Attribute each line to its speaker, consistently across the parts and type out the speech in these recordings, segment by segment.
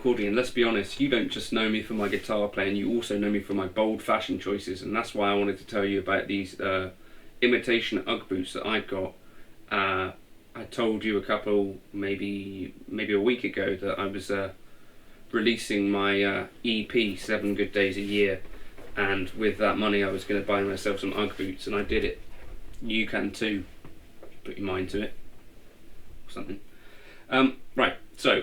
Speaker 1: Cordy, and let's be honest, you don't just know me for my guitar playing, you also know me for my bold fashion choices, and that's why I wanted to tell you about these imitation Ugg boots that I've got. I told you a couple, maybe a week ago, that I was releasing my EP, 7 Good Days a Year, and with that money I was going to buy myself some Ugg boots, and I did it. You can too. Put your mind to it. Or something. Right, so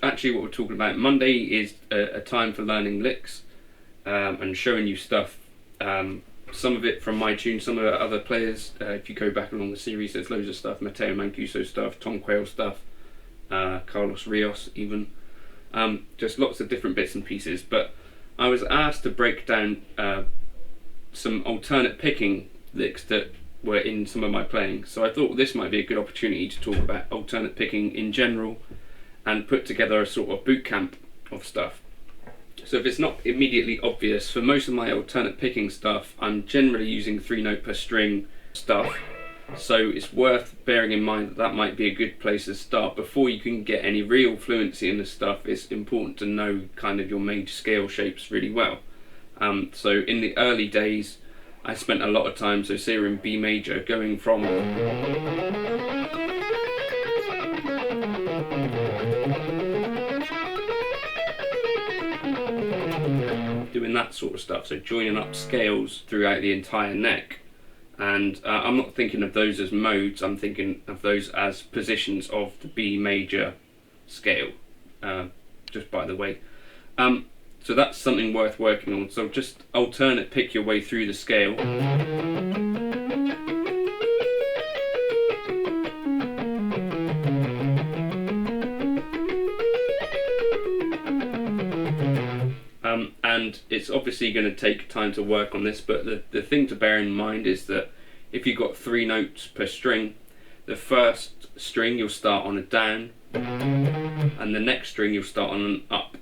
Speaker 1: actually what we're talking about, Monday is a time for learning licks and showing you stuff. Some of it from my tune, some of the other players. If you go back along the series, there's loads of stuff. Matteo Mancuso stuff, Tom Quayle stuff, Carlos Rios even. Just lots of different bits and pieces. But I was asked to break down some alternate picking licks that were in some of my playing. So I thought this might be a good opportunity to talk about alternate picking in general and put together a sort of boot camp of stuff. So if it's not immediately obvious, for most of my alternate picking stuff, I'm generally using 3-note per string stuff. So it's worth bearing in mind that that might be a good place to start. Before you can get any real fluency in the stuff, it's important to know kind of your major scale shapes really well. So in the early days, I spent a lot of time, so say we're in B major, going from doing that sort of stuff, so joining up scales throughout the entire neck. And I'm not thinking of those as modes, I'm thinking of those as positions of the B major scale, just by the way. So that's something worth working on. So just alternate pick your way through the scale. And it's obviously going to take time to work on this, but the thing to bear in mind is that if you've got 3 notes per string, the first string you'll start on a down, and the next string you'll start on an up.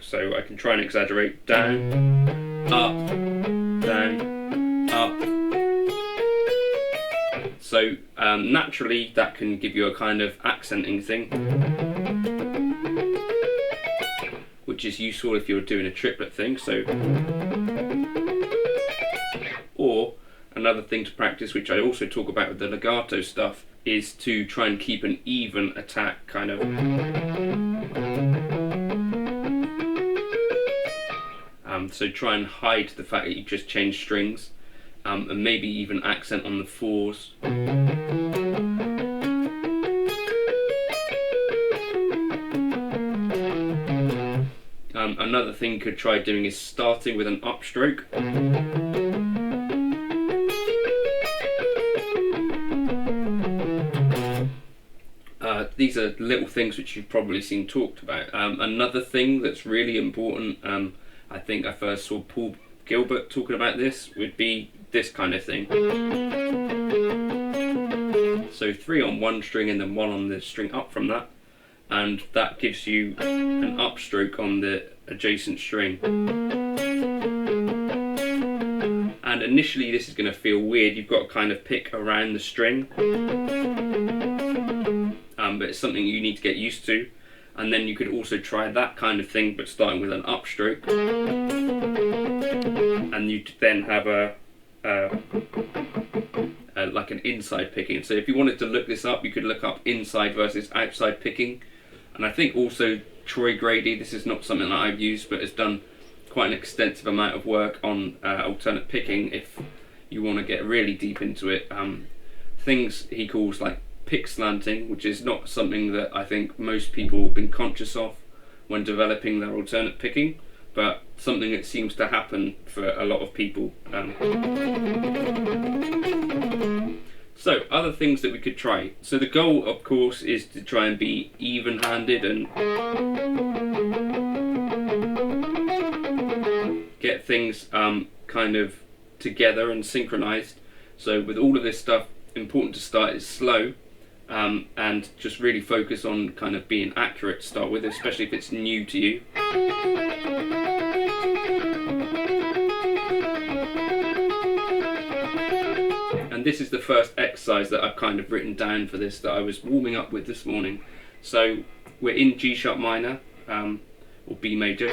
Speaker 1: So I can try and exaggerate: down, up, down, up. So naturally that can give you a kind of accenting thing, which is useful if you're doing a triplet thing. So, or another thing to practice, which I also talk about with the legato stuff, is to try and keep an even attack kind of. So try and hide the fact that you just changed strings, and maybe even accent on the 4s. Another thing you could try doing is starting with an upstroke. These are little things which you've probably seen talked about. Another thing that's really important, I think I first saw Paul Gilbert talking about this, would be this kind of thing. So 3 on one string and then 1 on the string up from that, and that gives you an upstroke on the adjacent string. And initially this is going to feel weird, you've got to kind of pick around the string, but it's something you need to get used to. And then you could also try that kind of thing, but starting with an upstroke, and you then have like an inside picking. So if you wanted to look this up, you could look up inside versus outside picking. And I think also Troy Grady, this is not something that I've used, but has done quite an extensive amount of work on alternate picking if you want to get really deep into it. Things he calls like pick slanting, which is not something that I think most people have been conscious of when developing their alternate picking, but something that seems to happen for a lot of people. So other things that we could try. So the goal, of course, is to try and be even-handed and get things kind of together and synchronized. So with all of this stuff, important to start is slow, and just really focus on kind of being accurate to start with, especially if it's new to you. And this is the first exercise that I've kind of written down for this, that I was warming up with this morning. So we're in G sharp minor, or B major,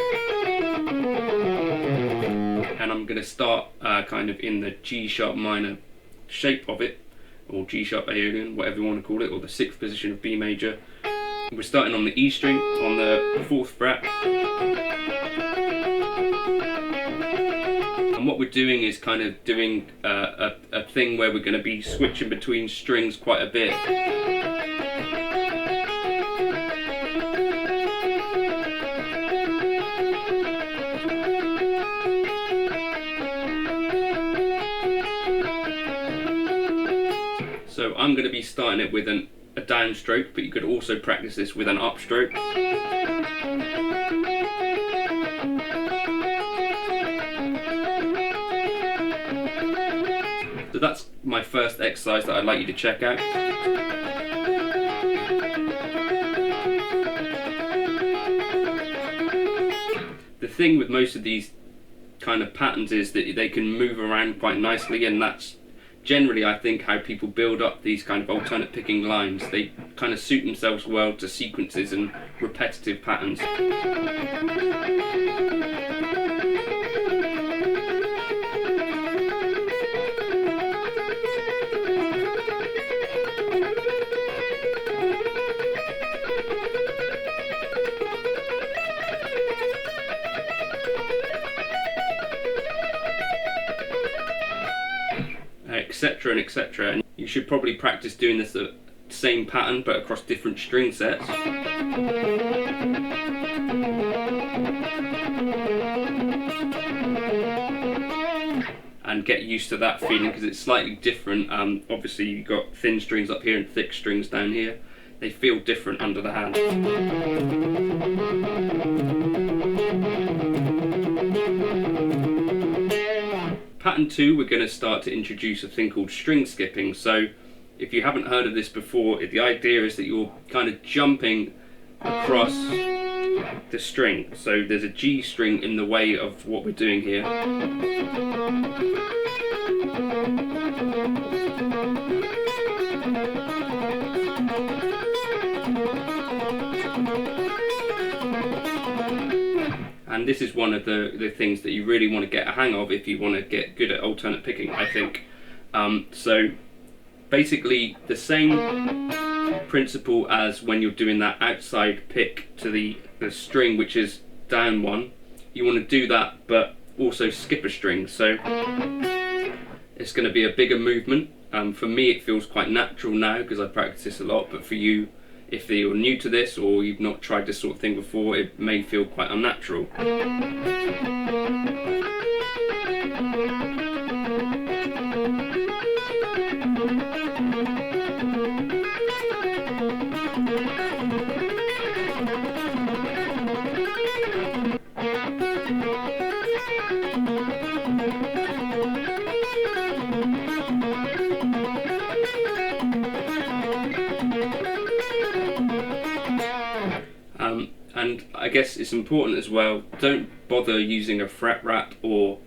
Speaker 1: and I'm going to start kind of in the G sharp minor shape of it, or G sharp Aeolian, whatever you want to call it, or the 6th position of B major. We're starting on the E string on the 4th fret, and what we're doing is kind of doing a thing where we're going to be switching between strings quite a bit. So I'm going to be starting it with a downstroke, but you could also practice this with an upstroke. So that's my first exercise that I'd like you to check out. The thing with most of these kind of patterns is that they can move around quite nicely, and that's generally, I think, how people build up these kind of alternate picking lines. They kind of suit themselves well to sequences and repetitive patterns. Etc. and etc. And you should probably practice doing this the same pattern but across different string sets. And get used to that feeling, because it's slightly different. Obviously you've got thin strings up here and thick strings down here. They feel different under the hand. Pattern 2, we're going to start to introduce a thing called string skipping. So if you haven't heard of this before, the idea is that you're kind of jumping across the string. So there's a G string in the way of what we're doing here. And this is one of the things that you really want to get a hang of if you want to get good at alternate picking, I think. So basically the same principle as when you're doing that outside pick to the string which is down one. You want to do that but also skip a string. So it's going to be a bigger movement. For me it feels quite natural now because I practice this a lot, but for you, if you're new to this or you've not tried this sort of thing before, it may feel quite unnatural. And I guess it's important as well, don't bother using a fret wrap or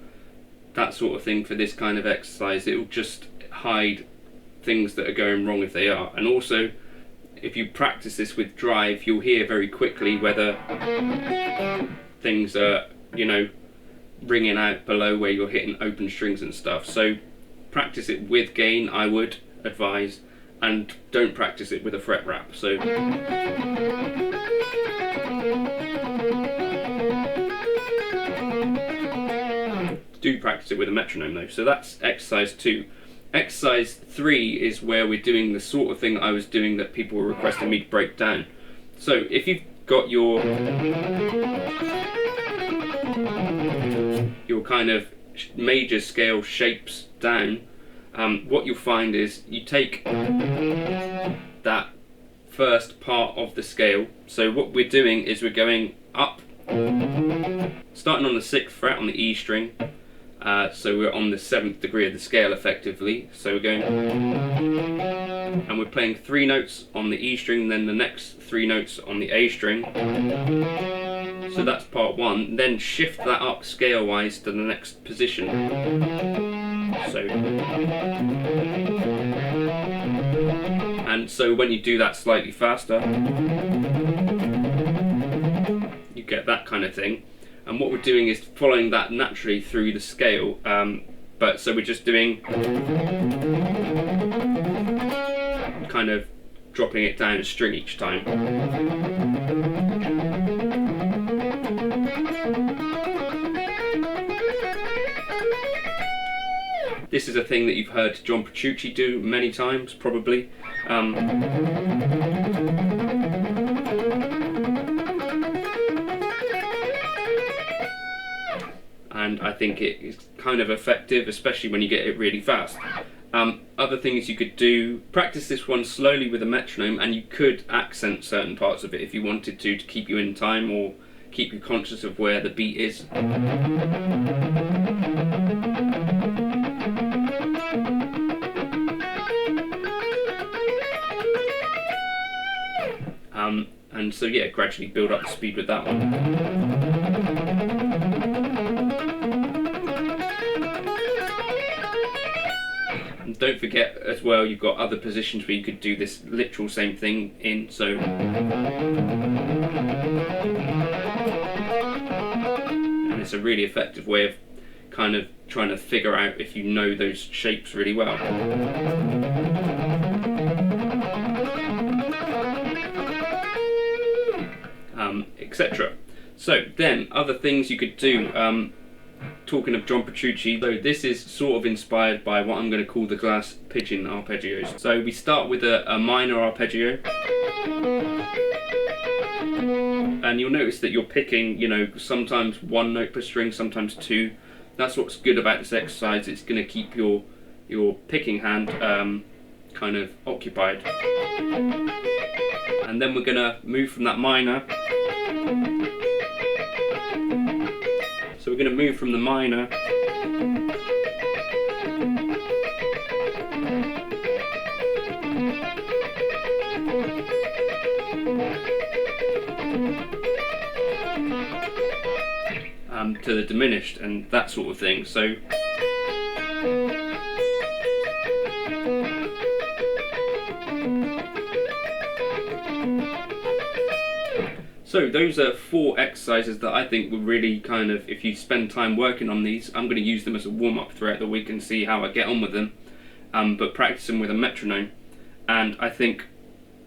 Speaker 1: that sort of thing for this kind of exercise. It will just hide things that are going wrong if they are. And also, if you practice this with drive, you'll hear very quickly whether things are, you know, ringing out below where you're hitting open strings and stuff. So practice it with gain, I would advise, and don't practice it with a fret wrap. So do practice it with a metronome though. So that's exercise 2. Exercise 3 is where we're doing the sort of thing I was doing that people were requesting me to break down. So if you've got your kind of major scale shapes down, what you'll find is you take that first part of the scale. So what we're doing is we're going up, starting on the 6th fret on the E string. So we're on the 7th degree of the scale effectively. So we're going, and we're playing 3 notes on the E string, then the next 3 notes on the A string. So that's part 1. Then shift that up scale wise to the next position. So, and so when you do that slightly faster, get that kind of thing. And what we're doing is following that naturally through the scale, but so we're just doing kind of dropping it down a string each time. This is a thing that you've heard John Petrucci do many times, probably. And I think it is kind of effective, especially when you get it really fast. Other things you could do, practice this one slowly with a metronome, and you could accent certain parts of it if you wanted to keep you in time or keep you conscious of where the beat is. And so yeah, gradually build up the speed with that one. And don't forget as well, you've got other positions where you could do this literal same thing in, so and it's a really effective way of kind of trying to figure out if you know those shapes really well. Etc. So then other things you could do, talking of John Petrucci, though, this is sort of inspired by what I'm going to call the glass pigeon arpeggios. So we start with a minor arpeggio, and you'll notice that you're picking, you know, sometimes one note per string, sometimes two. That's what's good about this exercise. It's going to keep your picking hand kind of occupied. And then we're going to move from that minor. So we're going to move from the minor to the diminished and that sort of thing. So those are 4 exercises that I think will really kind of, if you spend time working on these, I'm going to use them as a warm-up throughout the week and see how I get on with them, but practice them with a metronome, and I think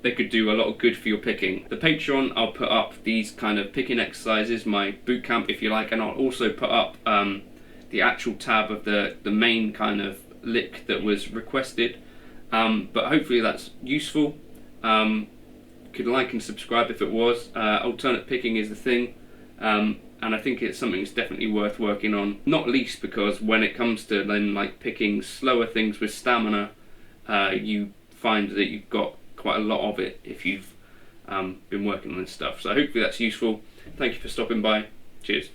Speaker 1: they could do a lot of good for your picking. The Patreon, I'll put up these kind of picking exercises, my boot camp if you like, and I'll also put up the actual tab of the main kind of lick that was requested, but hopefully that's useful. Could like and subscribe if it was. Alternate picking is the thing, and I think it's something that's definitely worth working on, not least because when it comes to then like picking slower things with stamina, you find that you've got quite a lot of it if you've been working on this stuff. So hopefully that's useful. Thank you for stopping by. Cheers.